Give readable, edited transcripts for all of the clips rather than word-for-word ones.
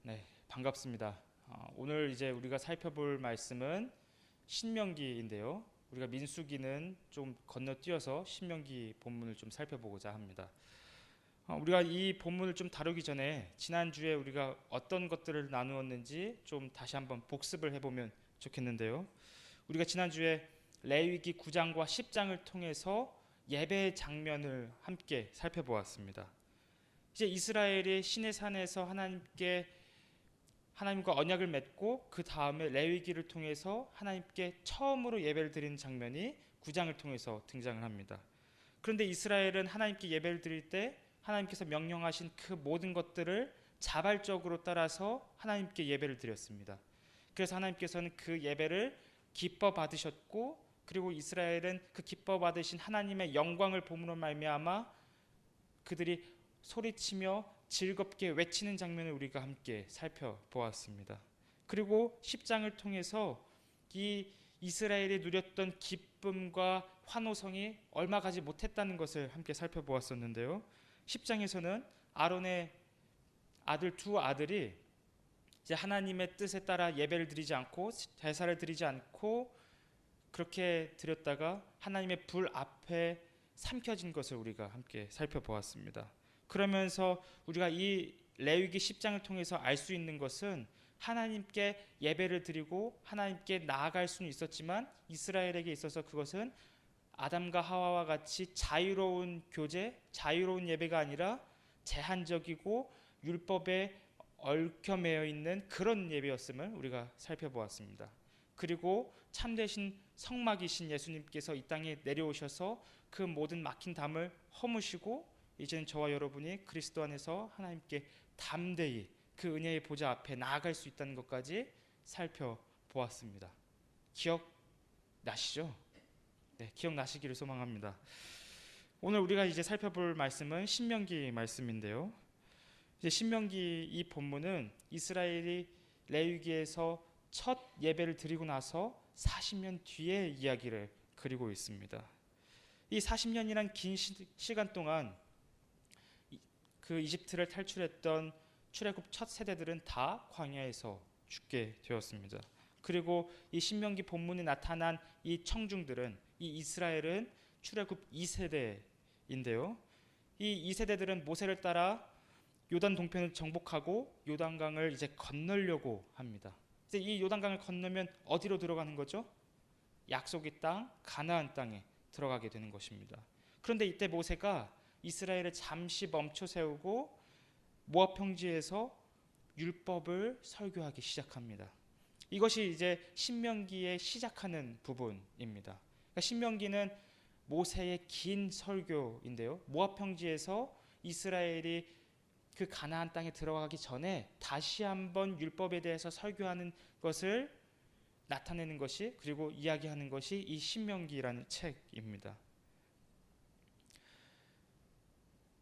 네, 반갑습니다. 오늘 이제 우리가 살펴볼 말씀은 신명기인데요. 우리가 민수기는 좀 건너뛰어서 신명기 본문을 좀 살펴보고자 합니다. 우리가 이 본문을 좀 다루기 전에 지난주에 우리가 어떤 것들을 나누었는지 좀 다시 한번 복습을 해보면 좋겠는데요. 우리가 지난주에 레위기 9장과 10장을 통해서 예배 장면을 함께 살펴보았습니다. 이제 이스라엘이 시내산에서 하나님과 언약을 맺고 그 다음에 레위기를 통해서 하나님께 처음으로 예배를 드리는 장면이 9장을 통해서 등장을 합니다. 그런데 이스라엘은 하나님께 예배를 드릴 때 하나님께서 명령하신 그 모든 것들을 자발적으로 따라서 하나님께 예배를 드렸습니다. 그래서 하나님께서는 그 예배를 기뻐 받으셨고, 그리고 이스라엘은 그 기뻐 받으신 하나님의 영광을 봄으로 말미암아 그들이 소리치며 즐겁게 외치는 장면을 우리가 함께 살펴보았습니다. 그리고 10장을 통해서 이 이스라엘이 누렸던 기쁨과 환호성이 얼마 가지 못했다는 것을 함께 살펴보았었는데요. 10장에서는 아론의 두 아들이 이제 하나님의 뜻에 따라 예배를 드리지 않고 제사를 드리지 않고 그렇게 드렸다가 하나님의 불 앞에 삼켜진 것을 우리가 함께 살펴보았습니다. 그러면서 우리가 이 레위기 10장을 통해서 알 수 있는 것은 하나님께 예배를 드리고 하나님께 나아갈 수는 있었지만 이스라엘에게 있어서 그것은 아담과 하와와 같이 자유로운 교제, 자유로운 예배가 아니라 제한적이고 율법에 얽혀 매여 있는 그런 예배였음을 우리가 살펴보았습니다. 그리고 참되신 성막이신 예수님께서 이 땅에 내려오셔서 그 모든 막힌 담을 허무시고 이제는 저와 여러분이 그리스도 안에서 하나님께 담대히 그 은혜의 보좌 앞에 나아갈 수 있다는 것까지 살펴보았습니다. 기억나시죠? 네, 기억나시기를 소망합니다. 오늘 우리가 이제 살펴볼 말씀은 신명기 말씀인데요. 이제 신명기 이 본문은 이스라엘이 레위기에서 첫 예배를 드리고 나서 40년 뒤의 이야기를 그리고 있습니다. 이 40년이란 긴 시간 동안 그 이집트를 탈출했던 출애굽 첫 세대들은 다 광야에서 죽게 되었습니다. 그리고 이 신명기 본문에 나타난 이 청중들은, 이 이스라엘은 출애굽 2세대인데요. 이 2세대들은 모세를 따라 요단 동편을 정복하고 요단강을 이제 건너려고 합니다. 이제 이 요단강을 건너면 어디로 들어가는 거죠? 약속의 땅, 가나안 땅에 들어가게 되는 것입니다. 그런데 이때 모세가 이스라엘을 잠시 멈춰 세우고 모압 평지에서 율법을 설교하기 시작합니다. 이것이 이제 신명기의 시작하는 부분입니다. 그러니까 신명기는 모세의 긴 설교인데요. 모압 평지에서 이스라엘이 그 가나안 땅에 들어가기 전에 다시 한번 율법에 대해서 설교하는 것을 나타내는 것이, 그리고 이야기하는 것이 이 신명기라는 책입니다.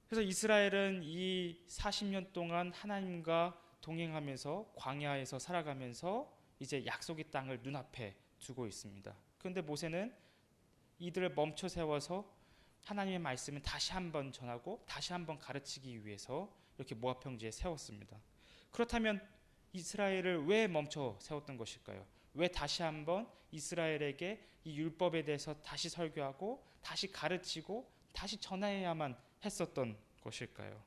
그래서 이스라엘은 이 40년 동안 하나님과 동행하면서 광야에서 살아가면서 이제 약속의 땅을 눈앞에 두고 있습니다. 그런데 모세는 이들을 멈춰 세워서 하나님의 말씀을 다시 한번 전하고 다시 한번 가르치기 위해서 이렇게 모압 평지에 세웠습니다. 그렇다면 이스라엘을 왜 멈춰 세웠던 것일까요? 왜 다시 한번 이스라엘에게 이 율법에 대해서 다시 설교하고 다시 가르치고 다시 전해야만 했었던 것일까요?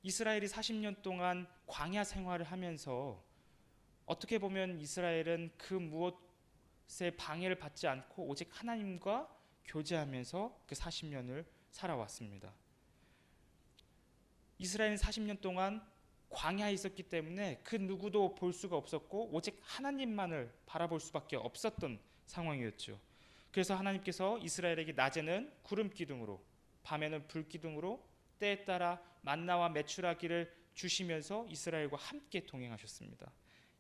이스라엘이 40년 동안 광야 생활을 하면서 어떻게 보면 이스라엘은 그 무엇의 방해를 받지 않고 오직 하나님과 교제하면서 그 40년을 살아왔습니다. 이스라엘은 40년 동안 광야에 있었기 때문에 그 누구도 볼 수가 없었고 오직 하나님만을 바라볼 수밖에 없었던 상황이었죠. 그래서 하나님께서 이스라엘에게 낮에는 구름 기둥으로, 밤에는 불 기둥으로 때에 따라 만나와 메추라기를 주시면서 이스라엘과 함께 동행하셨습니다.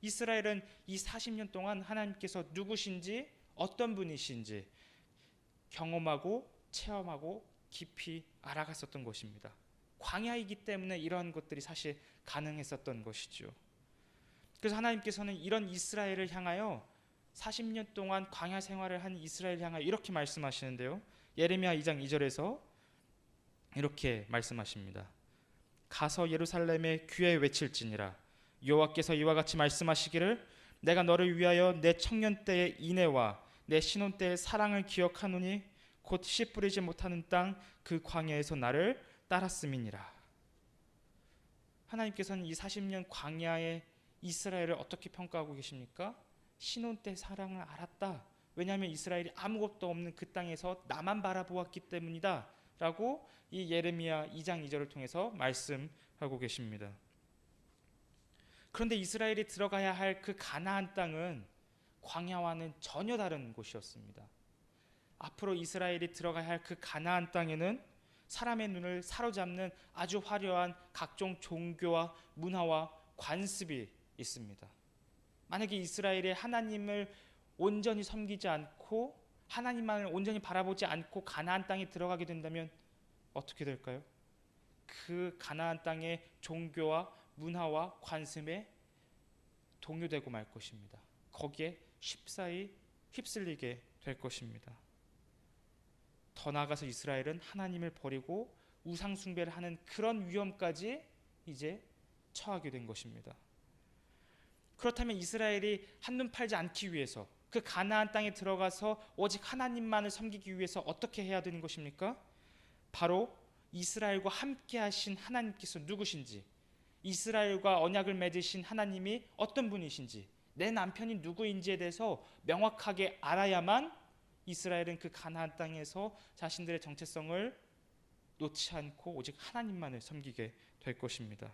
이스라엘은 이 40년 동안 하나님께서 누구신지, 어떤 분이신지 경험하고 체험하고 깊이 알아갔었던 것입니다. 광야이기 때문에 이러한 것들이 사실 가능했었던 것이죠. 그래서 하나님께서는 이런 이스라엘을 향하여 40년 동안 광야 생활을 한 이스라엘을 향하여 이렇게 말씀하시는데요. 예레미야 2장 2절에서 이렇게 말씀하십니다. 가서 예루살렘에 귀에 외칠지니라. 여호와께서 이와 같이 말씀하시기를 내가 너를 위하여 내 청년 때의 인애와 내 신혼 때의 사랑을 기억하노니 곧 씨 뿌리지 못하는 땅 그 광야에서 나를 따랐음이니라. 하나님께서는 이 40년 광야의 이스라엘을 어떻게 평가하고 계십니까? 신혼 때 사랑을 알았다. 왜냐하면 이스라엘이 아무것도 없는 그 땅에서 나만 바라보았기 때문이다 라고 이 예레미야 2장 2절을 통해서 말씀하고 계십니다. 그런데 이스라엘이 들어가야 할 그 가나안 땅은 광야와는 전혀 다른 곳이었습니다. 앞으로 이스라엘이 들어가야 할 그 가나안 땅에는 사람의 눈을 사로잡는 아주 화려한 각종 종교와 문화와 관습이 있습니다. 만약에 이스라엘이 하나님을 온전히 섬기지 않고 하나님만을 온전히 바라보지 않고 가나안 땅에 들어가게 된다면 어떻게 될까요? 그 가나안 땅의 종교와 문화와 관습에 동요되고 말 것입니다. 거기에 쉽사이 휩쓸리게 될 것입니다. 더 나아가서 이스라엘은 하나님을 버리고 우상 숭배를 하는 그런 위험까지 이제 처하게 된 것입니다. 그렇다면 이스라엘이 한눈 팔지 않기 위해서 그 가나안 땅에 들어가서 오직 하나님만을 섬기기 위해서 어떻게 해야 되는 것입니까? 바로 이스라엘과 함께 하신 하나님께서 누구신지, 이스라엘과 언약을 맺으신 하나님이 어떤 분이신지, 내 남편이 누구인지에 대해서 명확하게 알아야만 이스라엘은 그 가나안 땅에서 자신들의 정체성을 놓지 않고 오직 하나님만을 섬기게 될 것입니다.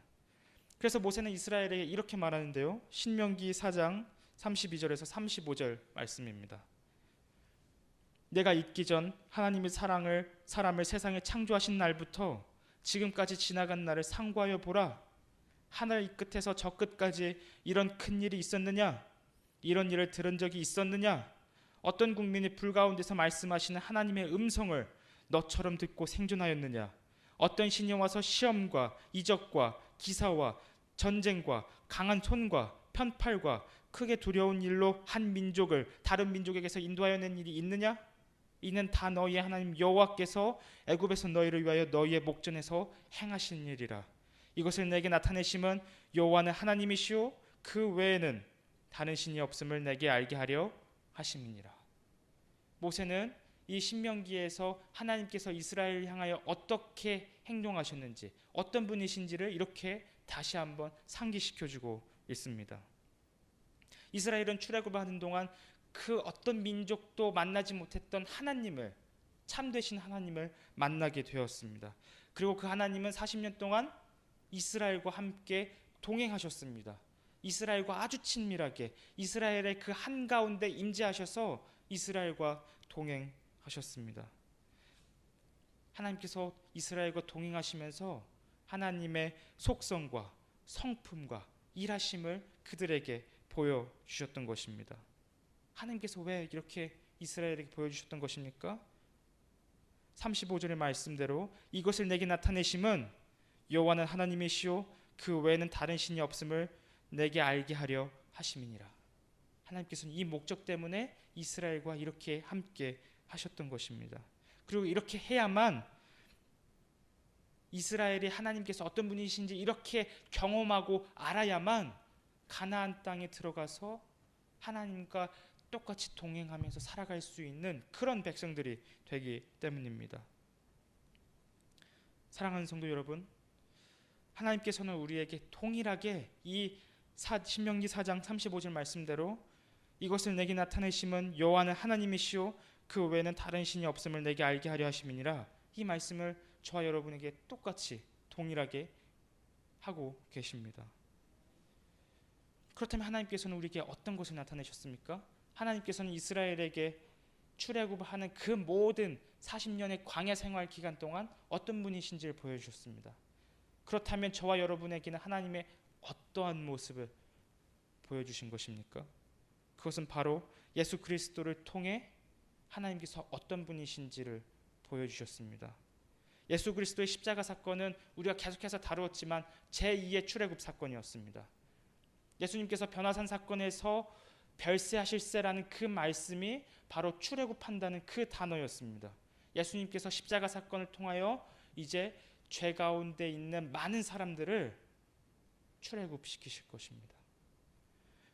그래서 모세는 이스라엘에게 이렇게 말하는데요. 신명기 4장 32절에서 35절 말씀입니다. 내가 있기 전 하나님의 사람을 세상에 창조하신 날부터 지금까지 지나간 날을 상고하여 보라. 하늘 이 끝에서 저 끝까지 이런 큰 일이 있었느냐? 이런 일을 들은 적이 있었느냐? 어떤 국민이 불 가운데서 말씀하시는 하나님의 음성을 너처럼 듣고 생존하였느냐? 어떤 신이 와서 시험과 이적과 기사와 전쟁과 강한 손과 편팔과 크게 두려운 일로 한 민족을 다른 민족에게서 인도하여낸 일이 있느냐? 이는 다 너희의 하나님 여호와께서 애굽에서 너희를 위하여 너희의 목전에서 행하신 일이라. 이것을 내게 나타내심은 여호와는 하나님이시오 그 외에는 다른 신이 없음을 내게 알게 하려 하심이니라. 모세는 이 신명기에서 하나님께서 이스라엘을 향하여 어떻게 행동하셨는지, 어떤 분이신지를 이렇게 다시 한번 상기시켜주고 있습니다. 이스라엘은 출애굽을 하는 동안 그 어떤 민족도 만나지 못했던 하나님을, 참되신 하나님을 만나게 되었습니다. 그리고 그 하나님은 40년 동안 이스라엘과 함께 동행하셨습니다. 이스라엘과 아주 친밀하게 이스라엘의 그 한가운데 임재하셔서 이스라엘과 동행하셨습니다. 하나님께서 이스라엘과 동행하시면서 하나님의 속성과 성품과 일하심을 그들에게 보여주셨던 것입니다. 하나님께서 왜 이렇게 이스라엘에게 보여주셨던 것입니까? 35절의 말씀대로 이것을 내게 나타내심은 여호와는 하나님이시오 그 외에는 다른 신이 없음을 내게 알게 하려 하심이니라. 하나님께서는 이 목적 때문에 이스라엘과 이렇게 함께 하셨던 것입니다. 그리고 이렇게 해야만 이스라엘이 하나님께서 어떤 분이신지 이렇게 경험하고 알아야만 가나안 땅에 들어가서 하나님과 똑같이 동행하면서 살아갈 수 있는 그런 백성들이 되기 때문입니다. 사랑하는 성도 여러분, 하나님께서는 우리에게 동일하게 이 신명기 4장 35절 말씀대로 이것을 내게 나타내심은 여호와는 하나님이시오 그 외에는 다른 신이 없음을 내게 알게 하려 하심이니라. 이 말씀을 저와 여러분에게 똑같이 동일하게 하고 계십니다. 그렇다면 하나님께서는 우리에게 어떤 것을 나타내셨습니까? 하나님께서는 이스라엘에게 출애굽하는 그 모든 40년의 광야 생활 기간 동안 어떤 분이신지를 보여주셨습니다. 그렇다면 저와 여러분에게는 하나님의 어떠한 모습을 보여주신 것입니까? 그것은 바로 예수 그리스도를 통해 하나님께서 어떤 분이신지를 보여주셨습니다. 예수 그리스도의 십자가 사건은 우리가 계속해서 다루었지만 제2의 출애굽 사건이었습니다. 예수님께서 변화산 사건에서 별세하실세라는 그 말씀이 바로 출애굽한다는 그 단어였습니다. 예수님께서 십자가 사건을 통하여 이제 죄 가운데 있는 많은 사람들을 출애굽시키실 것입니다.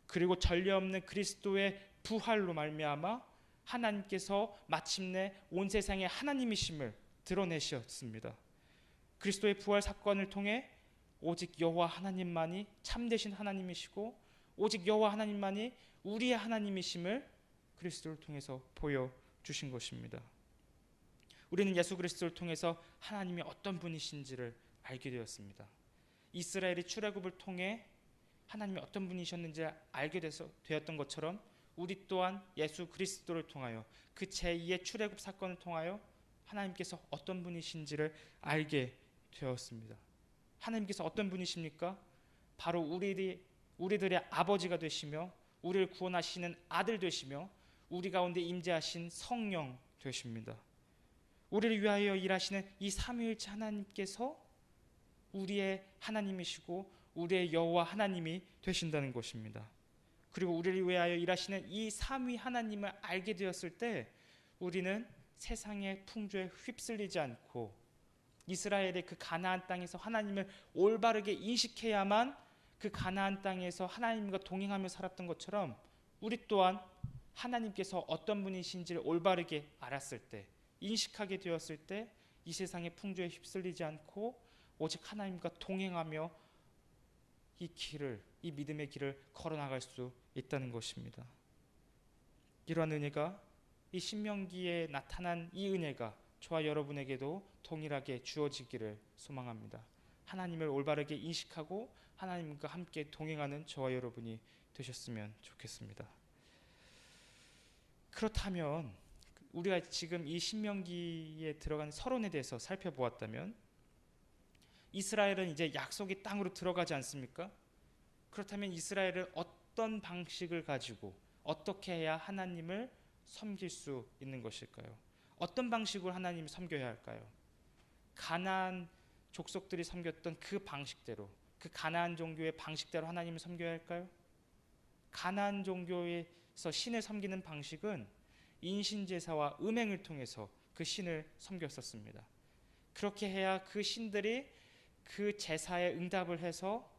그리고 전례 없는 그리스도의 부활로 말미암아 하나님께서 마침내 온 세상의 하나님이심을 드러내셨습니다. 그리스도의 부활 사건을 통해 오직 여호와 하나님만이 참되신 하나님이시고 오직 여호와 하나님만이 우리의 하나님이심을 그리스도를 통해서 보여주신 것입니다. 우리는 예수 그리스도를 통해서 하나님이 어떤 분이신지를 알게 되었습니다. 이스라엘이 출애굽을 통해 하나님이 어떤 분이셨는지 알게 되었던 것처럼 우리 또한 예수 그리스도를 통하여 그 제2의 출애굽 사건을 통하여 하나님께서 어떤 분이신지를 알게 되었습니다. 하나님께서 어떤 분이십니까? 바로 우리들의 아버지가 되시며 우리를 구원하시는 아들 되시며 우리 가운데 임재하신 성령 되십니다. 우리를 위하여 일하시는 이 삼위일체 하나님께서 우리의 하나님이시고 우리의 여호와 하나님이 되신다는 것입니다. 그리고 우리를 위하여 일하시는 이 삼위 하나님을 알게 되었을 때 우리는 세상의 풍조에 휩쓸리지 않고 이스라엘의 그 가나안 땅에서 하나님을 올바르게 인식해야만 그 가나안 땅에서 하나님과 동행하며 살았던 것처럼 우리 또한 하나님께서 어떤 분이신지를 올바르게 알았을 때, 인식하게 되었을 때 이 세상의 풍조에 휩쓸리지 않고 오직 하나님과 동행하며 이 믿음의 길을 걸어나갈 수 있다는 것입니다. 이러한 은혜가, 이 신명기에 나타난 이 은혜가 저와 여러분에게도 동일하게 주어지기를 소망합니다. 하나님을 올바르게 인식하고 하나님과 함께 동행하는 저와 여러분이 되셨으면 좋겠습니다. 그렇다면 우리가 지금 이 신명기에 들어간 서론에 대해서 살펴보았다면 이스라엘은 이제 약속의 땅으로 들어가지 않습니까? 그렇다면 이스라엘은 어떤 방식을 가지고 어떻게 해야 하나님을 섬길 수 있는 것일까요? 어떤 방식으로 하나님을 섬겨야 할까요? 가나안 족속들이 섬겼던 그 방식대로, 그 가나안 종교의 방식대로 하나님을 섬겨야 할까요? 가나안 종교에서 신을 섬기는 방식은 인신제사와 음행을 통해서 그 신을 섬겼었습니다. 그렇게 해야 그 신들이 그 제사에 응답을 해서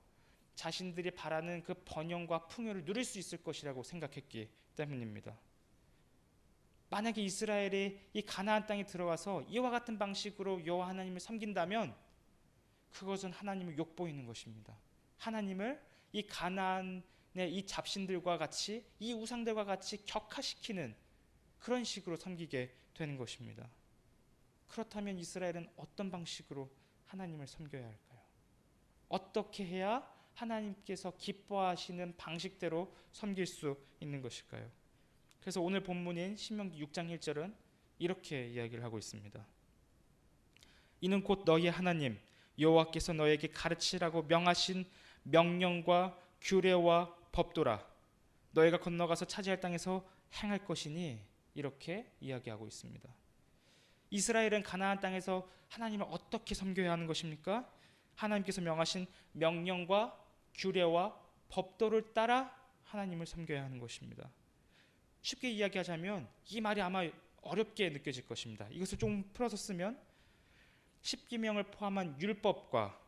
자신들이 바라는 그 번영과 풍요를 누릴 수 있을 것이라고 생각했기 때문입니다. 만약에 이스라엘이 이 가나안 땅에 들어가서 이와 같은 방식으로 여호와 하나님을 섬긴다면 그것은 하나님을 욕보이는 것입니다. 하나님을 이 가나안의 이 잡신들과 같이, 이 우상들과 같이 격화시키는 그런 식으로 섬기게 되는 것입니다. 그렇다면 이스라엘은 어떤 방식으로 하나님을 섬겨야 할까요? 어떻게 해야 하나님께서 기뻐하시는 방식대로 섬길 수 있는 것일까요? 그래서 오늘 본문인 신명기 6장 1절은 이렇게 이야기를 하고 있습니다. 이는 곧 너희의 하나님 여호와께서 너에게 가르치라고 명하신 명령과 규례와 법도라. 너희가 건너가서 차지할 땅에서 행할 것이니, 이렇게 이야기하고 있습니다. 이스라엘은 가나안 땅에서 하나님을 어떻게 섬겨야 하는 것입니까? 하나님께서 명하신 명령과 규례와 법도를 따라 하나님을 섬겨야 하는 것입니다. 쉽게 이야기하자면 이 말이 아마 어렵게 느껴질 것입니다. 이것을 좀 풀어서 쓰면 10계명을 포함한 율법과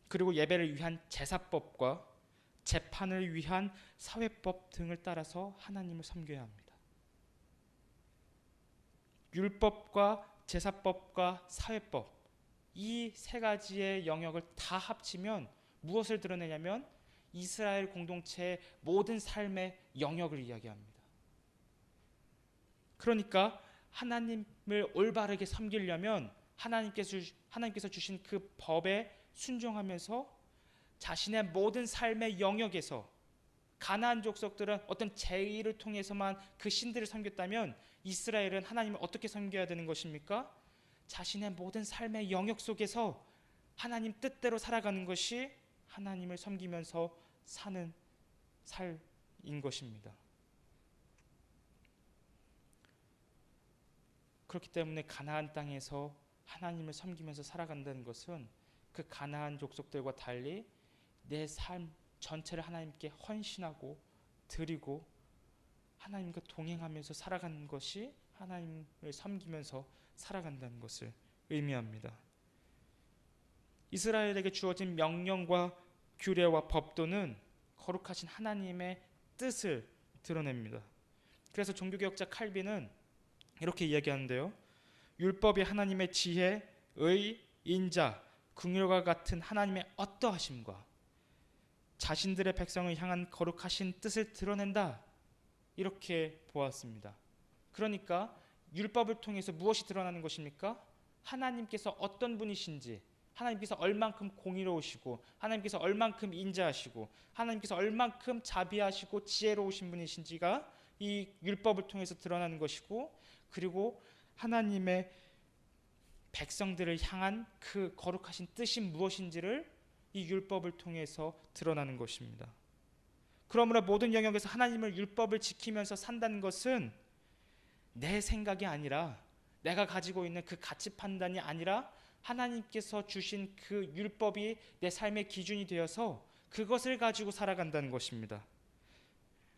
그리고 예배를 위한 제사법과 재판을 위한 사회법 등을 따라서 하나님을 섬겨야 합니다. 율법과 제사법과 사회법, 이 세 가지의 영역을 다 합치면 무엇을 드러내냐면 이스라엘 공동체의 모든 삶의 영역을 이야기합니다. 그러니까 하나님을 올바르게 섬기려면 하나님께서 주신 그 법에 순종하면서 자신의 모든 삶의 영역에서, 가나안 족속들은 어떤 제의를 통해서만 그 신들을 섬겼다면 이스라엘은 하나님을 어떻게 섬겨야 되는 것입니까? 자신의 모든 삶의 영역 속에서 하나님 뜻대로 살아가는 것이 하나님을 섬기면서 사는 삶인 것입니다. 그렇기 때문에 가나안 땅에서 하나님을 섬기면서 살아간다는 것은 그 가나안 족속들과 달리 내 삶 전체를 하나님께 헌신하고 드리고 하나님과 동행하면서 살아가는 것이 하나님을 섬기면서 살아간다는 것을 의미합니다. 이스라엘에게 주어진 명령과 규례와 법도는 거룩하신 하나님의 뜻을 드러냅니다. 그래서 종교개혁자 칼빈은 이렇게 이야기하는데요. 율법이 하나님의 지혜, 의, 인자, 긍휼과 같은 하나님의 어떠하심과 자신들의 백성을 향한 거룩하신 뜻을 드러낸다, 이렇게 보았습니다. 그러니까 율법을 통해서 무엇이 드러나는 것입니까? 하나님께서 어떤 분이신지, 하나님께서 얼만큼 공의로우시고, 하나님께서 얼만큼 인자하시고, 하나님께서 얼만큼 자비하시고 지혜로우신 분이신지가 이 율법을 통해서 드러나는 것이고, 그리고 하나님의 백성들을 향한 그 거룩하신 뜻이 무엇인지를 이 율법을 통해서 드러나는 것입니다. 그러므로 모든 영역에서 하나님의 율법을 지키면서 산다는 것은 내 생각이 아니라, 내가 가지고 있는 그 가치 판단이 아니라 하나님께서 주신 그 율법이 내 삶의 기준이 되어서 그것을 가지고 살아간다는 것입니다.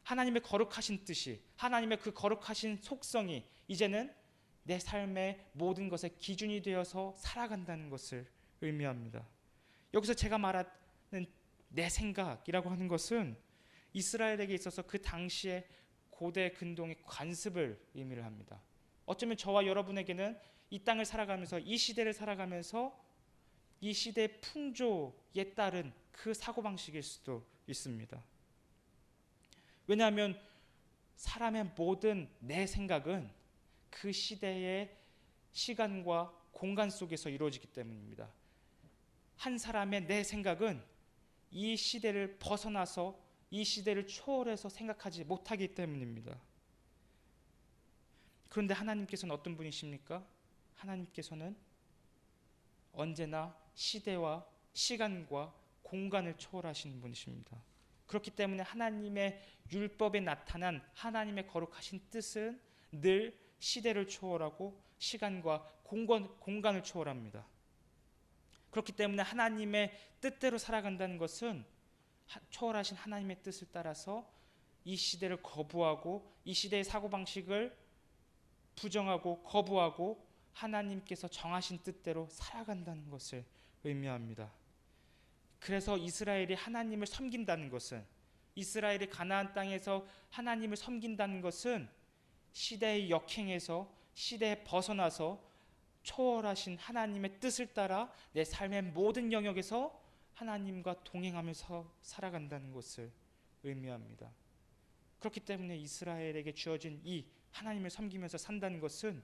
하나님의 거룩하신 뜻이, 하나님의 그 거룩하신 속성이 이제는 내 삶의 모든 것의 기준이 되어서 살아간다는 것을 의미합니다. 여기서 제가 말하는 내 생각이라고 하는 것은 이스라엘에게 있어서 그 당시의 고대 근동의 관습을 의미를 합니다. 어쩌면 저와 여러분에게는 이 땅을 살아가면서, 이 시대를 살아가면서 이 시대의 풍조에 따른 그 사고방식일 수도 있습니다. 왜냐하면 사람의 모든 내 생각은 그 시대의 시간과 공간 속에서 이루어지기 때문입니다. 한 사람의 내 생각은 이 시대를 벗어나서, 이 시대를 초월해서 생각하지 못하기 때문입니다. 그런데 하나님께서는 어떤 분이십니까? 하나님께서는 언제나 시대와 시간과 공간을 초월하시는 분이십니다. 그렇기 때문에 하나님의 율법에 나타난 하나님의 거룩하신 뜻은 늘 시대를 초월하고 시간과 공간을 초월합니다. 그렇기 때문에 하나님의 뜻대로 살아간다는 것은 초월하신 하나님의 뜻을 따라서 이 시대를 거부하고, 이 시대의 사고방식을 부정하고 거부하고 하나님께서 정하신 뜻대로 살아간다는 것을 의미합니다. 그래서 이스라엘이 하나님을 섬긴다는 것은, 이스라엘이 가나안 땅에서 하나님을 섬긴다는 것은 시대의 역행에서, 시대에 벗어나서 초월하신 하나님의 뜻을 따라 내 삶의 모든 영역에서 하나님과 동행하면서 살아간다는 것을 의미합니다. 그렇기 때문에 이스라엘에게 주어진 이 하나님을 섬기면서 산다는 것은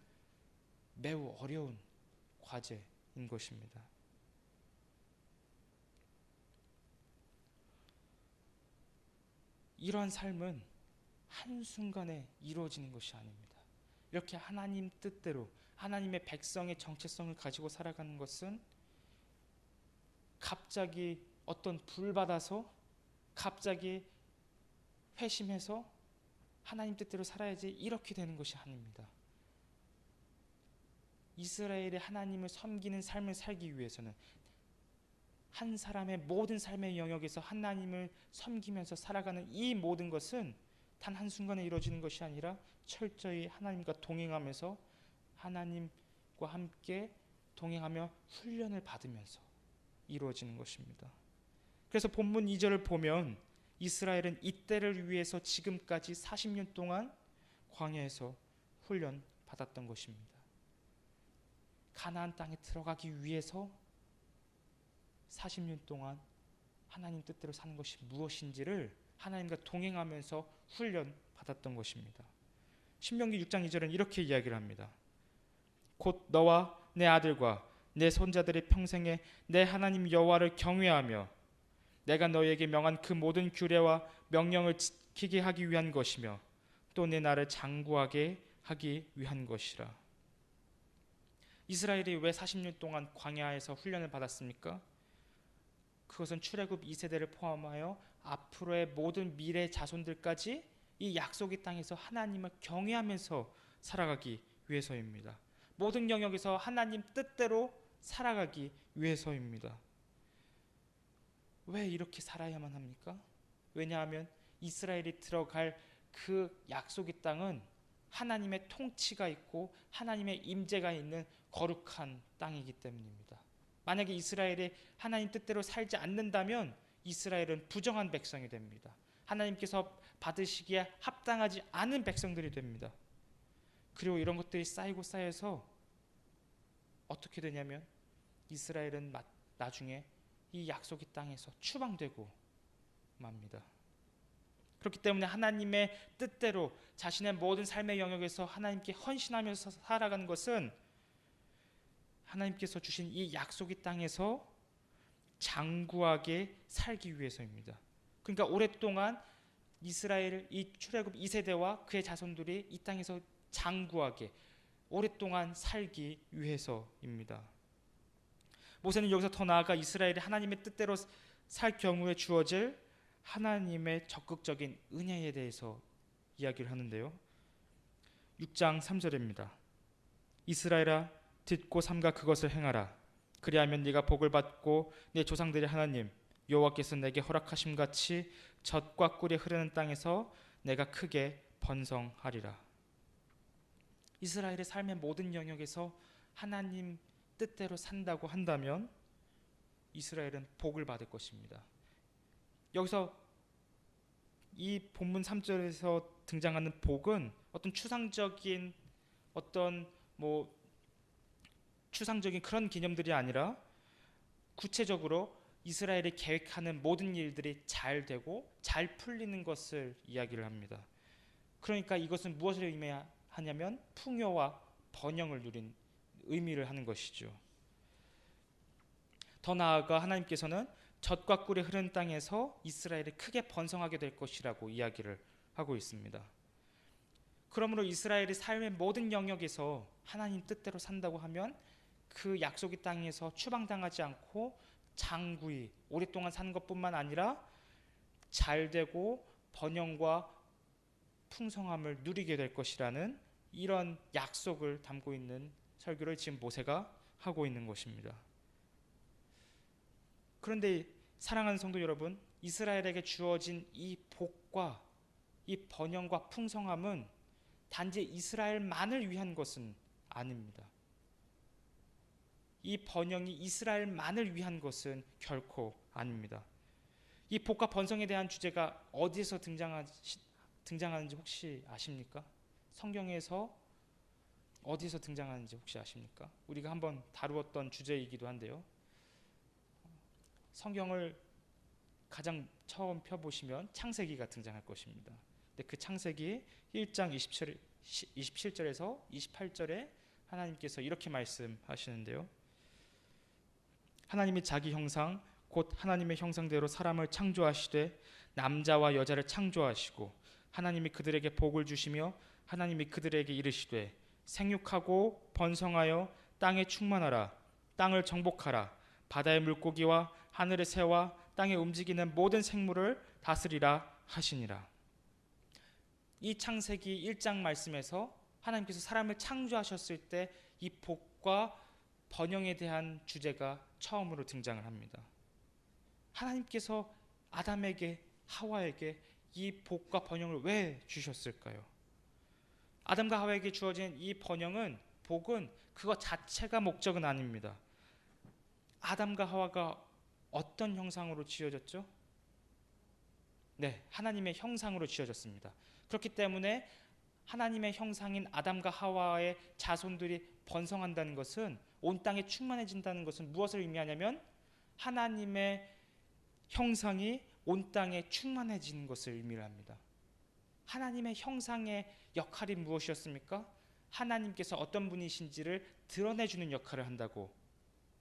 매우 어려운 과제인 것입니다. 이러한 삶은 한순간에 이루어지는 것이 아닙니다. 이렇게 하나님 뜻대로 하나님의 백성의 정체성을 가지고 살아가는 것은 갑자기 어떤 불 받아서, 갑자기 회심해서 하나님 뜻대로 살아야지 이렇게 되는 것이 아닙니다. 이스라엘의 하나님을 섬기는 삶을 살기 위해서는 한 사람의 모든 삶의 영역에서 하나님을 섬기면서 살아가는 이 모든 것은 단 한순간에 이루어지는 것이 아니라 철저히 하나님과 동행하면서, 하나님과 함께 동행하며 훈련을 받으면서 이루어지는 것입니다. 그래서 본문 2절을 보면 이스라엘은 이때를 위해서 지금까지 40년 동안 광야에서 훈련 받았던 것입니다. 가나안 땅에 들어가기 위해서 40년 동안 하나님 뜻대로 사는 것이 무엇인지를 하나님과 동행하면서 훈련 받았던 것입니다. 신명기 6장 2절은 이렇게 이야기를 합니다. 곧 너와 내 아들과 내 손자들의 평생에 내 하나님 여호와를 경외하며 내가 너희에게 명한 그 모든 규례와 명령을 지키게 하기 위한 것이며 또 내 나를 장구하게 하기 위한 것이라. 이스라엘이 왜 40년 동안 광야에서 훈련을 받았습니까? 그것은 출애굽 2세대를 포함하여 앞으로의 모든 미래 자손들까지 이 약속의 땅에서 하나님을 경외하면서 살아가기 위해서입니다. 모든 영역에서 하나님 뜻대로 살아가기 위해서입니다. 왜 이렇게 살아야만 합니까? 왜냐하면 이스라엘이 들어갈 그 약속의 땅은 하나님의 통치가 있고 하나님의 임재가 있는 거룩한 땅이기 때문입니다. 만약에 이스라엘이 하나님 뜻대로 살지 않는다면 이스라엘은 부정한 백성이 됩니다. 하나님께서 받으시기에 합당하지 않은 백성들이 됩니다. 그리고 이런 것들이 쌓이고 쌓여서 어떻게 되냐면 이스라엘은 나중에 이 약속의 땅에서 추방되고 맙니다. 그렇기 때문에 하나님의 뜻대로 자신의 모든 삶의 영역에서 하나님께 헌신하면서 살아가는 것은 하나님께서 주신 이 약속의 땅에서 장구하게 살기 위해서입니다. 그러니까 오랫동안 이스라엘 이 출애굽 2세대와 그의 자손들이 이 땅에서 장구하게 오랫동안 살기 위해서입니다. 모세는 여기서 더 나아가 이스라엘이 하나님의 뜻대로 살 경우에 주어질 하나님의 적극적인 은혜에 대해서 이야기를 하는데요. 6장 3절입니다. 이스라엘아 듣고 삼가 그것을 행하라. 그리하면 네가 복을 받고 네 조상들의 하나님 여호와께서 내게 허락하심 같이 젖과 꿀이 흐르는 땅에서 내가 크게 번성하리라. 이스라엘의 삶의 모든 영역에서 하나님 뜻대로 산다고 한다면 이스라엘은 복을 받을 것입니다. 여기서 이 본문 3절에서 등장하는 복은 어떤 추상적인 추상적인 그런 개념들이 아니라 구체적으로 이스라엘이 계획하는 모든 일들이 잘 되고 잘 풀리는 것을 이야기를 합니다. 그러니까 이것은 무엇을 의미하냐면 풍요와 번영을 누린 의미를 하는 것이죠. 더 나아가 하나님께서는 젖과 꿀이 흐르는 땅에서 이스라엘이 크게 번성하게 될 것이라고 이야기를 하고 있습니다. 그러므로 이스라엘이 삶의 모든 영역에서 하나님 뜻대로 산다고 하면 그 약속의 땅에서 추방당하지 않고 장구히 오랫동안 사는 것뿐만 아니라 잘되고 번영과 풍성함을 누리게 될 것이라는 이런 약속을 담고 있는 설교를 지금 모세가 하고 있는 것입니다. 그런데 사랑하는 성도 여러분, 이스라엘에게 주어진 이 복과 이 번영과 풍성함은 단지 이스라엘만을 위한 것은 아닙니다. 이 번영이 이스라엘만을 위한 것은 결코 아닙니다. 이 복과 번성에 대한 주제가 어디에서 등장하는지 혹시 아십니까? 성경에서 어디서 등장하는지 혹시 아십니까? 우리가 한번 다루었던 주제이기도 한데요. 성경을 가장 처음 펴보시면 창세기가 등장할 것입니다. 근데 그 창세기 1장 27절에서 28절에 하나님께서 이렇게 말씀하시는데요. 하나님이 자기 형상 곧 하나님의 형상대로 사람을 창조하시되 남자와 여자를 창조하시고 하나님이 그들에게 복을 주시며 하나님이 그들에게 이르시되 생육하고 번성하여 땅에 충만하라. 땅을 정복하라. 바다의 물고기와 하늘의 새와 땅에 움직이는 모든 생물을 다스리라 하시니라. 이 창세기 1장 말씀에서 하나님께서 사람을 창조하셨을 때 이 복과 번영에 대한 주제가 처음으로 등장을 합니다. 하나님께서 아담에게 하와에게 이 복과 번영을 왜 주셨을까요? 아담과 하와에게 주어진 이 복은 그것 자체가 목적은 아닙니다. 아담과 하와가 어떤 형상으로 지어졌죠? 네, 하나님의 형상으로 지어졌습니다. 그렇기 때문에 하나님의 형상인 아담과 하와의 자손들이 번성한다는 것은, 온 땅에 충만해진다는 것은 무엇을 의미하냐면 하나님의 형상이 온 땅에 충만해지는 것을 의미를 합니다. 하나님의 형상의 역할이 무엇이었습니까? 하나님께서 어떤 분이신지를 드러내주는 역할을 한다고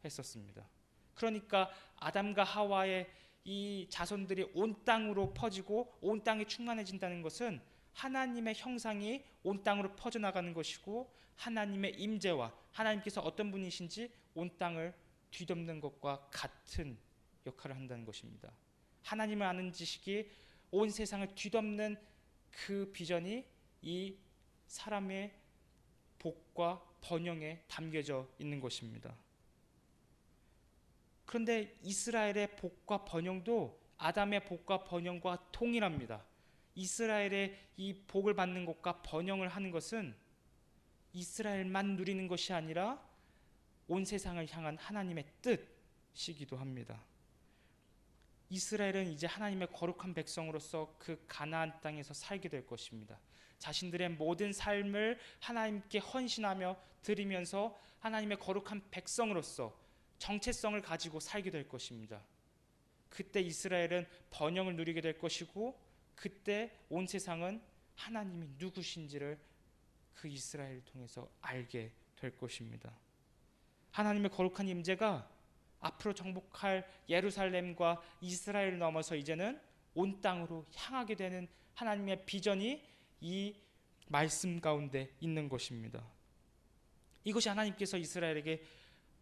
했었습니다. 그러니까 아담과 하와의 이 자손들이 온 땅으로 퍼지고 온 땅이 충만해진다는 것은 하나님의 형상이 온 땅으로 퍼져나가는 것이고, 하나님의 임재와 하나님께서 어떤 분이신지 온 땅을 뒤덮는 것과 같은 역할을 한다는 것입니다. 하나님을 아는 지식이 온 세상을 뒤덮는 그 비전이 이 사람의 복과 번영에 담겨져 있는 것입니다. 그런데 이스라엘의 복과 번영도 아담의 복과 번영과 동일합니다. 이스라엘의 이 복을 받는 것과 번영을 하는 것은 이스라엘만 누리는 것이 아니라 온 세상을 향한 하나님의 뜻이기도 합니다. 이스라엘은 이제 하나님의 거룩한 백성으로서 그 가나안 땅에서 살게 될 것입니다. 자신들의 모든 삶을 하나님께 헌신하며 드리면서 하나님의 거룩한 백성으로서 정체성을 가지고 살게 될 것입니다. 그때 이스라엘은 번영을 누리게 될 것이고, 그때 온 세상은 하나님이 누구신지를 그 이스라엘을 통해서 알게 될 것입니다. 하나님의 거룩한 임재가 앞으로 정복할 예루살렘과 이스라엘을 넘어서 이제는 온 땅으로 향하게 되는 하나님의 비전이 이 말씀 가운데 있는 것입니다. 이것이 하나님께서 이스라엘에게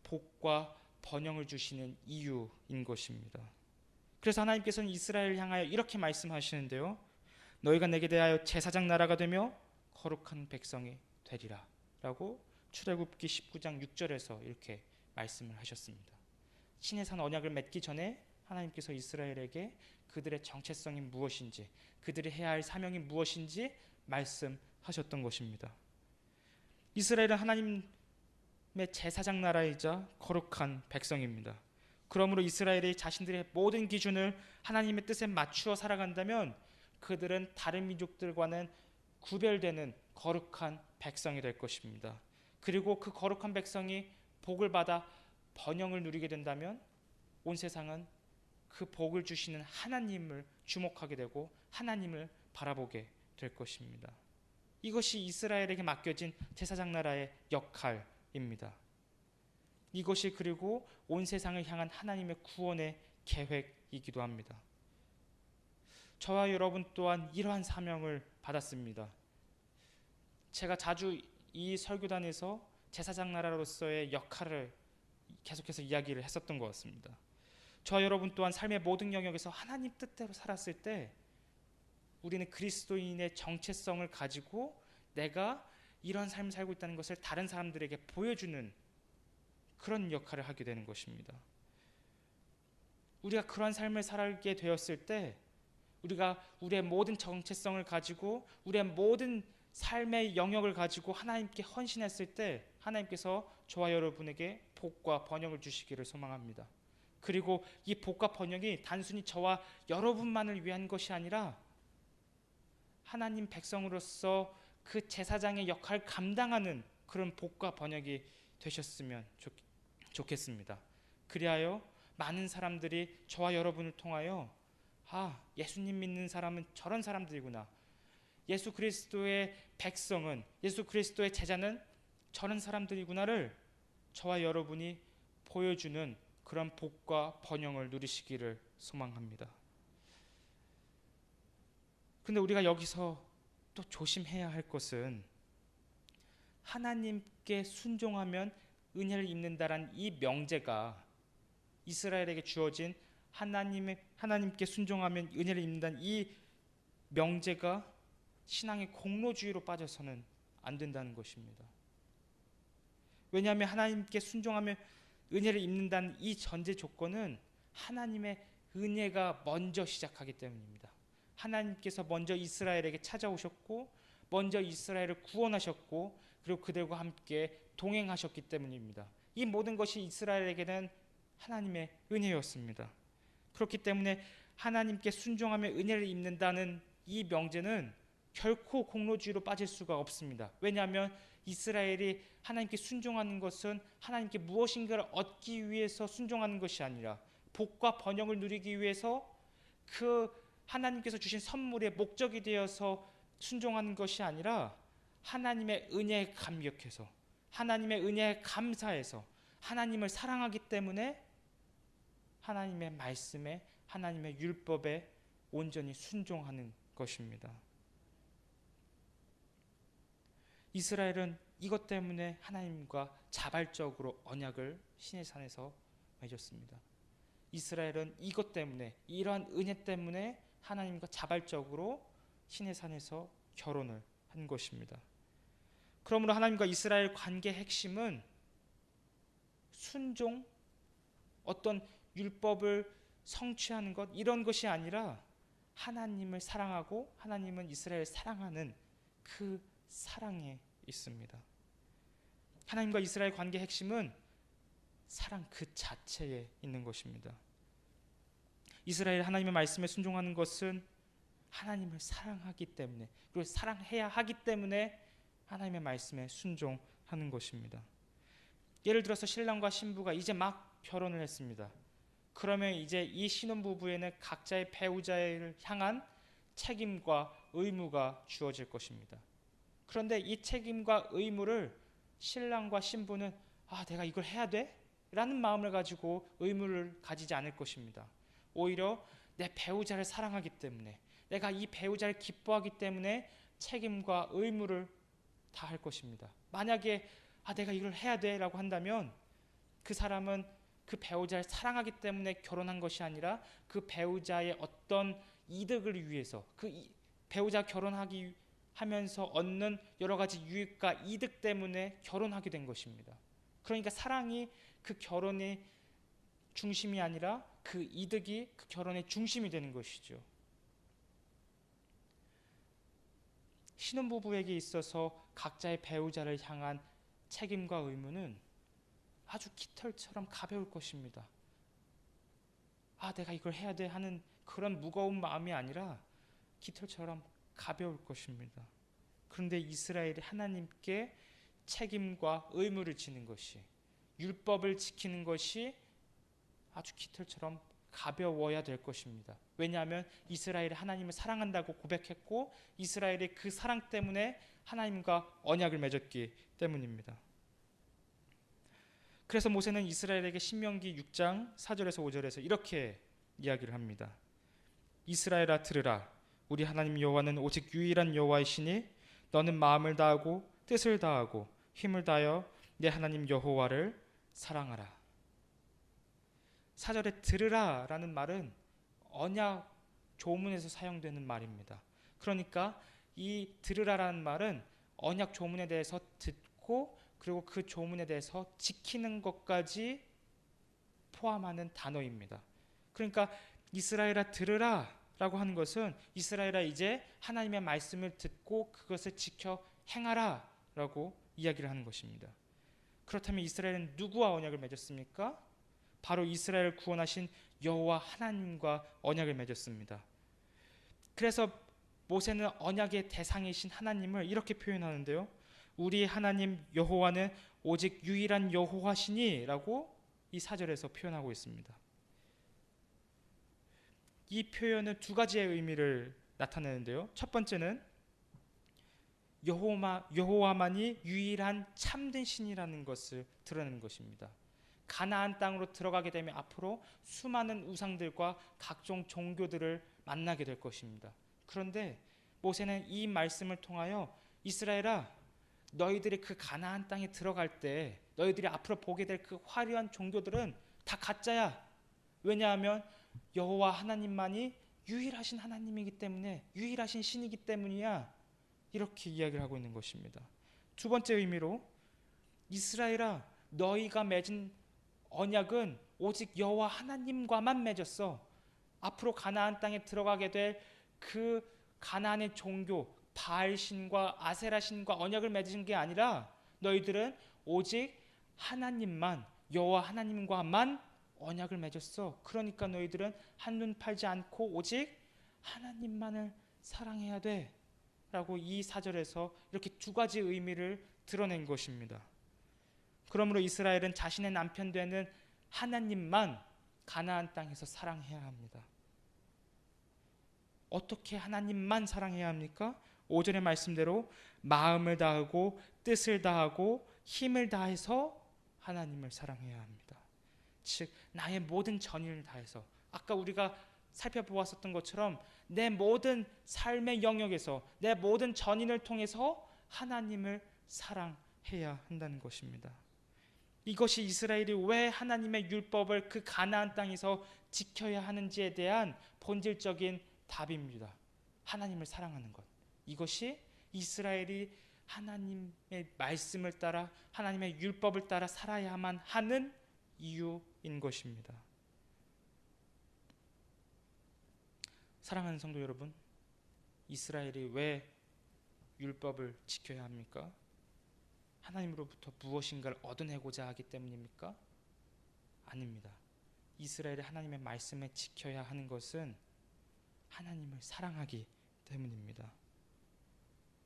복과 번영을 주시는 이유인 것입니다. 그래서 하나님께서는 이스라엘을 향하여 이렇게 말씀하시는데요, 너희가 내게 대하여 제사장 나라가 되며 거룩한 백성이 되리라 라고 출애굽기 19장 6절에서 이렇게 말씀을 하셨습니다. 시내산 언약을 맺기 전에 하나님께서 이스라엘에게 그들의 정체성이 무엇인지, 그들이 해야 할 사명이 무엇인지 말씀하셨던 것입니다. 이스라엘은 하나님의 제사장 나라이자 거룩한 백성입니다. 그러므로 이스라엘이 자신들의 모든 기준을 하나님의 뜻에 맞추어 살아간다면 그들은 다른 민족들과는 구별되는 거룩한 백성이 될 것입니다. 그리고 그 거룩한 백성이 복을 받아 번영을 누리게 된다면 온 세상은 그 복을 주시는 하나님을 주목하게 되고 하나님을 바라보게 될 것입니다. 이것이 이스라엘에게 맡겨진 제사장 나라의 역할입니다. 이것이 그리고 온 세상을 향한 하나님의 구원의 계획이기도 합니다. 저와 여러분 또한 이러한 사명을 받았습니다. 제가 자주 이 설교단에서 제사장 나라로서의 역할을 계속해서 이야기를 했었던 것 같습니다. 저와 여러분 또한 삶의 모든 영역에서 하나님 뜻대로 살았을 때 우리는 그리스도인의 정체성을 가지고 내가 이런 삶을 살고 있다는 것을 다른 사람들에게 보여주는 그런 역할을 하게 되는 것입니다. 우리가 그런 삶을 살게 되었을 때 우리가 우리의 모든 정체성을 가지고 우리의 모든 삶의 영역을 가지고 하나님께 헌신했을 때 하나님께서 저와 여러분에게 복과 번영을 주시기를 소망합니다. 그리고 이 복과 번영이 단순히 저와 여러분만을 위한 것이 아니라 하나님 백성으로서 그 제사장의 역할을 감당하는 그런 복과 번영이 되셨으면 좋겠습니다. 그리하여 많은 사람들이 저와 여러분을 통하여 예수님 믿는 사람은 저런 사람들이구나, 예수 그리스도의 백성은, 예수 그리스도의 제자는 저런 사람들이구나를 저와 여러분이 보여주는 그런 복과 번영을 누리시기를 소망합니다. 근데 우리가 여기서 또 조심해야 할 것은 하나님께 순종하면 은혜를 입는다란 이 명제가, 이스라엘에게 주어진 하나님께 순종하면 은혜를 입는다는 이 명제가 신앙의 공로주의로 빠져서는 안 된다는 것입니다. 왜냐하면 하나님께 순종하면 은혜를 입는다는 이 전제 조건은 하나님의 은혜가 먼저 시작하기 때문입니다. 하나님께서 먼저 이스라엘에게 찾아오셨고 먼저 이스라엘을 구원하셨고 그리고 그들과 함께 동행하셨기 때문입니다. 이 모든 것이 이스라엘에게는 하나님의 은혜였습니다. 그렇기 때문에 하나님께 순종하며 은혜를 입는다는 이 명제는 결코 공로주의로 빠질 수가 없습니다. 왜냐하면 이스라엘이 하나님께 순종하는 것은 하나님께 무엇인가를 얻기 위해서 순종하는 것이 아니라 복과 번영을 누리기 위해서 그 하나님께서 주신 선물의 목적이 되어서 순종하는 것이 아니라 하나님의 은혜에 감격해서 하나님의 은혜에 감사해서 하나님을 사랑하기 때문에 하나님의 말씀에 하나님의 율법에 온전히 순종하는 것입니다. 이스라엘은 이것 때문에 하나님과 자발적으로 언약을 시내산에서 맺었습니다. 이스라엘은 이것 때문에, 이러한 은혜 때문에 하나님과 자발적으로 시내산에서 결혼을 한 것입니다. 그러므로 하나님과 이스라엘 관계의 핵심은 순종, 어떤 율법을 성취하는 것, 이런 것이 아니라 하나님을 사랑하고 하나님은 이스라엘을 사랑하는 그 사랑에 있습니다. 하나님과 이스라엘 관계의 핵심은 사랑 그 자체에 있는 것입니다. 이스라엘 하나님의 말씀에 순종하는 것은 하나님을 사랑하기 때문에, 그리고 사랑해야 하기 때문에 하나님의 말씀에 순종하는 것입니다. 예를 들어서 신랑과 신부가 이제 막 결혼을 했습니다. 그러면 이제 이 신혼부부에는 각자의 배우자를 향한 책임과 의무가 주어질 것입니다. 그런데 이 책임과 의무를 신랑과 신부는 내가 이걸 해야 돼? 라는 마음을 가지고 의무를 가지지 않을 것입니다. 오히려 내 배우자를 사랑하기 때문에, 내가 이 배우자를 기뻐하기 때문에 책임과 의무를 다할 것입니다. 만약에 내가 이걸 해야 돼 라고 한다면 그 사람은 그 배우자를 사랑하기 때문에 결혼한 것이 아니라 그 배우자의 어떤 이득을 위해서, 그 배우자 결혼하기 하면서 얻는 여러 가지 유익과 이득 때문에 결혼하게 된 것입니다. 그러니까 사랑이 그 결혼의 중심이 아니라 그 이득이 그 결혼의 중심이 되는 것이죠. 신혼부부에게 있어서 각자의 배우자를 향한 책임과 의무는 아주 깃털처럼 가벼울 것입니다. 내가 이걸 해야 돼 하는 그런 무거운 마음이 아니라 깃털처럼 가벼울 것입니다. 그런데 이스라엘이 하나님께 책임과 의무를 지는 것이, 율법을 지키는 것이 아주 깃털처럼 가벼워야 될 것입니다. 왜냐하면 이스라엘이 하나님을 사랑한다고 고백했고 이스라엘이 그 사랑 때문에 하나님과 언약을 맺었기 때문입니다. 그래서 모세는 이스라엘에게 신명기 6장 4절에서 5절에서 이렇게 이야기를 합니다. 이스라엘아 들으라. 우리 하나님 여호와는 오직 유일한 여호와이시니 너는 마음을 다하고 뜻을 다하고 힘을 다하여 내 하나님 여호와를 사랑하라. 4절에 들으라 라는 말은 언약 조문에서 사용되는 말입니다. 그러니까 이 들으라라는 말은 언약 조문에 대해서 듣고 그리고 그 조문에 대해서 지키는 것까지 포함하는 단어입니다. 그러니까 이스라엘아 들으라 라고 하는 것은 이스라엘아 이제 하나님의 말씀을 듣고 그것을 지켜 행하라 라고 이야기를 하는 것입니다. 그렇다면 이스라엘은 누구와 언약을 맺었습니까? 바로 이스라엘을 구원하신 여호와 하나님과 언약을 맺었습니다. 그래서 모세는 언약의 대상이신 하나님을 이렇게 표현하는데요. 우리 하나님 여호와는 오직 유일한 여호와시니 라고 이 4절에서 표현하고 있습니다. 이 표현은 두 가지의 의미를 나타내는데요. 첫 번째는 여호와만이 유일한 참된 신이라는 것을 드러내는 것입니다. 가나안 땅으로 들어가게 되면 앞으로 수많은 우상들과 각종 종교들을 만나게 될 것입니다. 그런데 모세는 이 말씀을 통하여 이스라엘아 너희들이 그 가나안 땅에 들어갈 때 너희들이 앞으로 보게 될 그 화려한 종교들은 다 가짜야. 왜냐하면 여호와 하나님만이 유일하신 하나님이기 때문에, 유일하신 신이기 때문이야. 이렇게 이야기를 하고 있는 것입니다. 두 번째 의미로 이스라엘아 너희가 맺은 언약은 오직 여호와 하나님과만 맺었어. 앞으로 가나안 땅에 들어가게 될 그 가나안의 종교 바알신과 아세라신과 언약을 맺은 게 아니라 너희들은 오직 하나님만, 여호와 하나님과만 언약을 맺었어. 그러니까 너희들은 한눈 팔지 않고 오직 하나님만을 사랑해야 돼 라고 이 4절에서 이렇게 두 가지 의미를 드러낸 것입니다. 그러므로 이스라엘은 자신의 남편 되는 하나님만 가나안 땅에서 사랑해야 합니다. 어떻게 하나님만 사랑해야 합니까? 5절의 말씀대로 마음을 다하고 뜻을 다하고 힘을 다해서 하나님을 사랑해야 합니다. 즉 나의 모든 전의를 다해서, 아까 우리가 살펴보았었던 것처럼 내 모든 삶의 영역에서 내 모든 전인을 통해서 하나님을 사랑해야 한다는 것입니다. 이것이 이스라엘이 왜 하나님의 율법을 그 가나안 땅에서 지켜야 하는지에 대한 본질적인 답입니다. 하나님을 사랑하는 것. 이것이 이스라엘이 하나님의 말씀을 따라 하나님의 율법을 따라 살아야만 하는 이유인 것입니다. 사랑하는 성도 여러분, 이스라엘이 왜 율법을 지켜야 합니까? 하나님으로부터 무엇인가를 얻어내고자 하기 때문입니까? 아닙니다. 이스라엘이 하나님의 말씀을 지켜야 하는 것은 하나님을 사랑하기 때문입니다.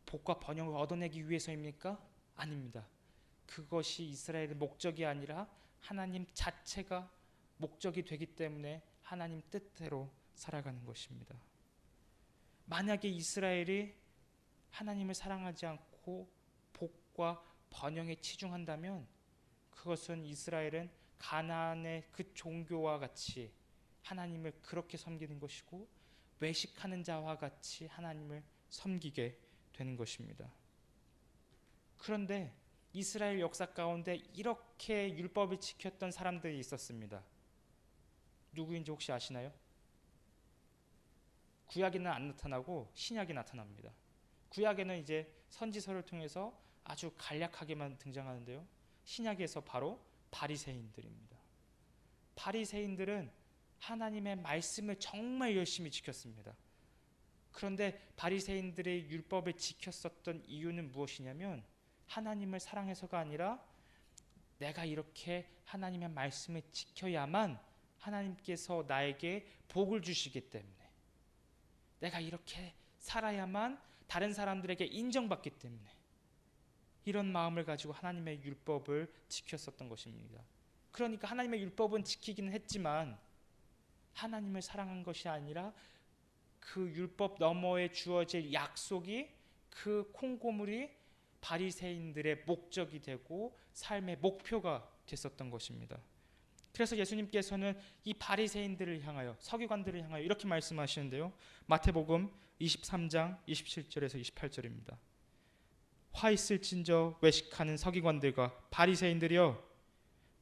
복과 번영을 얻어내기 위해서입니까? 아닙니다. 그것이 이스라엘의 목적이 아니라 하나님 자체가 목적이 되기 때문에 하나님 뜻대로 살아가는 것입니다. 만약에 이스라엘이 하나님을 사랑하지 않고 복과 번영에 치중한다면 그것은 이스라엘은 가나안의 그 종교와 같이 하나님을 그렇게 섬기는 것이고 외식하는 자와 같이 하나님을 섬기게 되는 것입니다. 그런데 이스라엘 역사 가운데 이렇게 율법을 지켰던 사람들이 있었습니다. 누구인지 혹시 아시나요? 구약에는 안 나타나고 신약에 나타납니다. 구약에는 이제 선지서를 통해서 아주 간략하게만 등장하는데요. 신약에서 바로 바리새인들입니다. 바리새인들은 하나님의 말씀을 정말 열심히 지켰습니다. 그런데 바리새인들의 율법을 지켰었던 이유는 무엇이냐면 하나님을 사랑해서가 아니라 내가 이렇게 하나님의 말씀을 지켜야만 하나님께서 나에게 복을 주시기 때문에, 내가 이렇게 살아야만 다른 사람들에게 인정받기 때문에, 이런 마음을 가지고 하나님의 율법을 지켰었던 것입니다. 그러니까 하나님의 율법은 지키기는 했지만 하나님을 사랑한 것이 아니라 그 율법 너머에 주어질 약속이, 그 콩고물이 바리새인들의 목적이 되고 삶의 목표가 됐었던 것입니다. 그래서 예수님께서는 이 바리새인들을 향하여, 서기관들을 향하여 이렇게 말씀하시는데요. 마태복음 23장 27절에서 28절입니다. 화 있을진저 외식하는 서기관들과 바리새인들이여,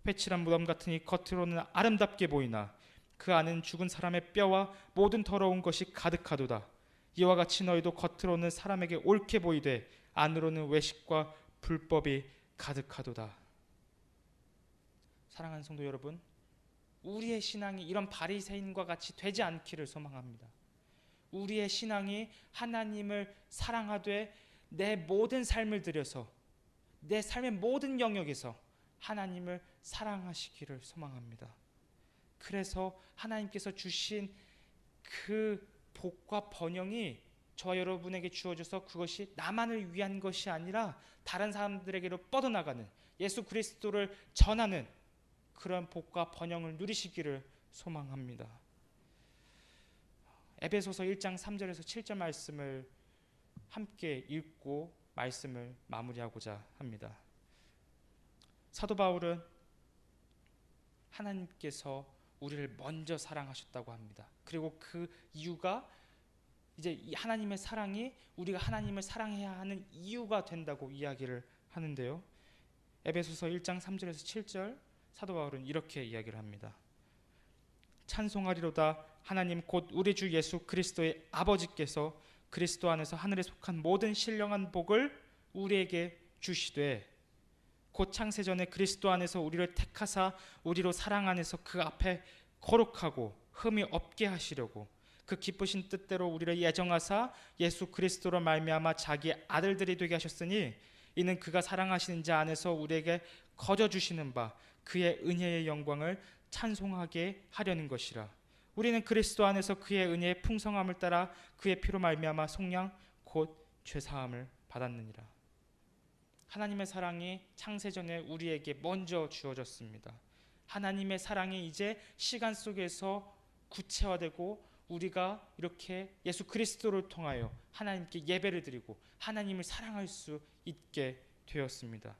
회칠한 무덤 같으니 겉으로는 아름답게 보이나 그 안은 죽은 사람의 뼈와 모든 더러운 것이 가득하도다. 이와 같이 너희도 겉으로는 사람에게 옳게 보이되 안으로는 외식과 불법이 가득하도다. 사랑하는 성도 여러분, 우리의 신앙이 이런 바리새인과 같이 되지 않기를 소망합니다. 우리의 신앙이 하나님을 사랑하되 내 모든 삶을 들여서, 내 삶의 모든 영역에서 하나님을 사랑하시기를 소망합니다. 그래서 하나님께서 주신 그 복과 번영이 저와 여러분에게 주어져서 그것이 나만을 위한 것이 아니라 다른 사람들에게로 뻗어나가는, 예수 그리스도를 전하는 그런 복과 번영을 누리시기를 소망합니다. 에베소서 1장 3절에서 7절 말씀을 함께 읽고 말씀을 마무리하고자 합니다. 사도 바울은 하나님께서 우리를 먼저 사랑하셨다고 합니다. 그리고 그 이유가 이제 하나님의 사랑이 우리가 하나님을 사랑해야 하는 이유가 된다고 이야기를 하는데요. 에베소서 1장 3절에서 7절 사도 바울은 이렇게 이야기를 합니다. 찬송하리로다 하나님 곧 우리 주 예수 그리스도의 아버지께서 그리스도 안에서 하늘에 속한 모든 신령한 복을 우리에게 주시되, 곧 창세전에 그리스도 안에서 우리를 택하사 우리로 사랑 안에서 그 앞에 거룩하고 흠이 없게 하시려고 그 기쁘신 뜻대로 우리를 예정하사 예수 그리스도로 말미암아 자기 아들들이 되게 하셨으니 이는 그가 사랑하시는 자 안에서 우리에게 거저 주시는 바 그의 은혜의 영광을 찬송하게 하려는 것이라. 우리는 그리스도 안에서 그의 은혜의 풍성함을 따라 그의 피로 말미암아 속량 곧 죄사함을 받았느니라. 하나님의 사랑이 창세전에 우리에게 먼저 주어졌습니다. 하나님의 사랑이 이제 시간 속에서 구체화되고 우리가 이렇게 예수 그리스도를 통하여 하나님께 예배를 드리고 하나님을 사랑할 수 있게 되었습니다.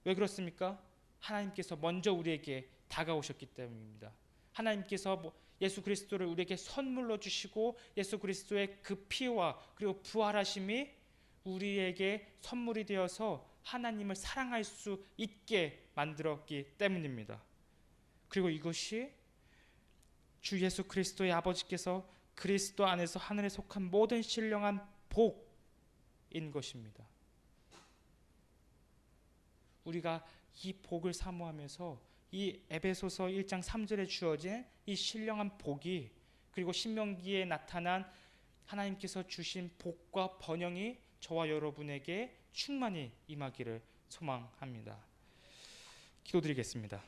왜 그렇습니까? 하나님께서 먼저 우리에게 다가오셨기 때문입니다. 하나님께서 예수 그리스도를 우리에게 선물로 주시고 예수 그리스도의 그 피와 그리고 부활하심이 우리에게 선물이 되어서 하나님을 사랑할 수 있게 만들었기 때문입니다. 그리고 이것이 주 예수 그리스도의 아버지께서 그리스도 안에서 하늘에 속한 모든 신령한 복인 것입니다. 우리가 이 복을 사모하면서 이 에베소서 1장 3절에 주어진 이 신령한 복이, 그리고 신명기에 나타난 하나님께서 주신 복과 번영이 저와 여러분에게 충만히 임하기를 소망합니다. 기도드리겠습니다.